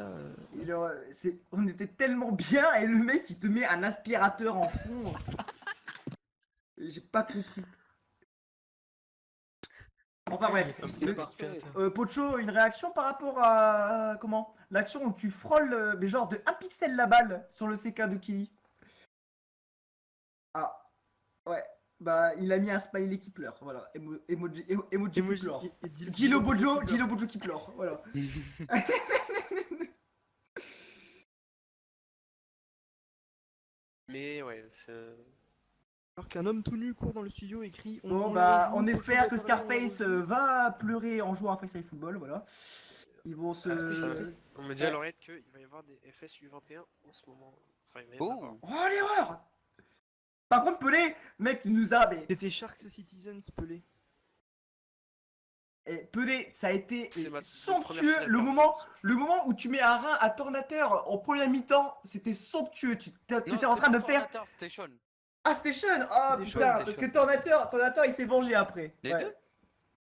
On était tellement bien et le mec il te met un aspirateur en fond. J'ai pas compris. Enfin bref. C'était Le- parfait. Pocho, une réaction par rapport à comment l'action où tu frôles mais genre de 1 pixel la balle sur le CK de Kili. Ah ouais, bah il a mis un smiley qui pleure, voilà, emoji qui pleure. Gilo Bojo qui pleure, voilà. Mais ouais, c'est. Alors qu'un homme tout nu court dans le studio et crie. Bon le bah rejoue, on Pocho espère va que parler, on le Scarface rejoue. va pleurer en jouant à Face Football, voilà. Ils vont se... On me dit à l'oreille qu'il va y avoir des FS U21 en ce moment. Enfin, il va y en avoir. Oh. Oh l'erreur. Par contre Pelé, mec tu nous as... Mais... C'était Sharks Citizens Pelé. Et Pelé, ça a été C'est ma somptueux première le finale, moment où tu mets un rein à Tornateur en première mi-temps, c'était somptueux. Tu étais en train de faire... C'était Sean. Ah c'était Sean. Ah C'était putain, Sean, parce c'était que Tornateur il s'est vengé après. Les Ouais. deux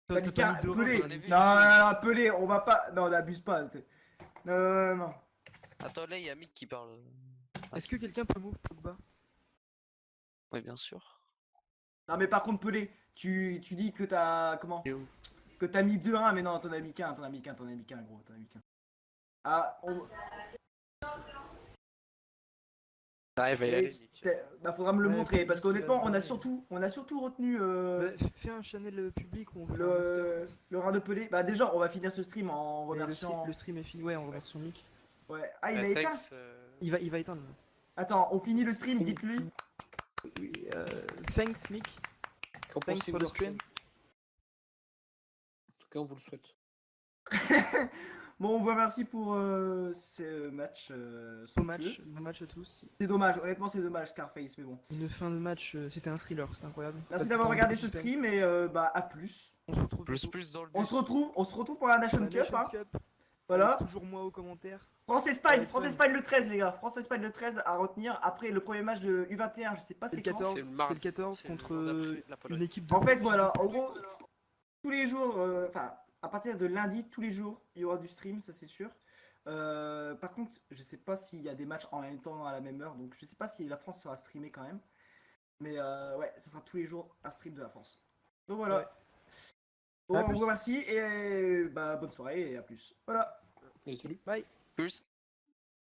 Bah, T'as pas mis de Pelé. rang, j'en ai vu. Non, Pelé, on va pas... Non, n'abuse pas. Non. Attends, là il y a Mick qui parle. Est-ce que quelqu'un peut move Pogba? Oui, bien sûr. Non, mais par contre, Pelé, tu dis que t'as. Comment? Et où Que t'as mis 2-1, mais non, t'en as mis qu'un, t'en as mis qu'un, t'en as mis qu'un, gros, t'en as mis qu'un. Ah, T'arrives à y et aller, Nick. bah, faudra me le Ouais, montrer, parce Nick, il va qu'honnêtement, on a demander. surtout retenu Bah, fais un channel public où on fait un after. le rein de Pelé. Bah, déjà, on va finir ce stream en Et le remerciant. stream est fini, ouais, en remerciant Mick. Ouais. Ah, il a éteint? Thanks. Il va éteindre. Là. Attends, on finit le stream, dites-lui. Oui, thanks Mick. Qu'en Thanks pensez-vous for de the stream. En tout cas, on vous le souhaite. Bon, on vous remercie pour ce match somptueux. Bon match à tous. C'est dommage, honnêtement, c'est dommage, Scarface, mais bon. Une fin de match, c'était un thriller, c'était incroyable. Merci Pas de d'avoir temps, regardé beaucoup de ce suspense. stream et bah, à plus. On se retrouve Plus, bientôt plus dans le On but. se retrouve pour la pour Nation la Cup. Nations Hein. Cup. Voilà. Avec toujours moi aux commentaires. France-Espagne, Ouais, France-Espagne le 13, les gars. France-Espagne le 13 à retenir. Après le premier match de U21, je sais pas C'est c'est le quand. 14, C'est le c'est mardi. le 14 C'est le contre jour d'après la Pologne. une équipe de. En fait, voilà, en gros, tous les jours, enfin, à partir de lundi, tous les jours, il y aura du stream, ça c'est sûr. Par contre, je sais pas s'il y a des matchs en même temps à la même heure, donc je sais pas si la France sera streamée quand même. Mais ouais, ça sera tous les jours un stream de la France. Donc voilà. Ouais. Bon, À on plus. vous remercie et bah, bonne soirée et à plus. Voilà. Allez, salut. Bye. Plus.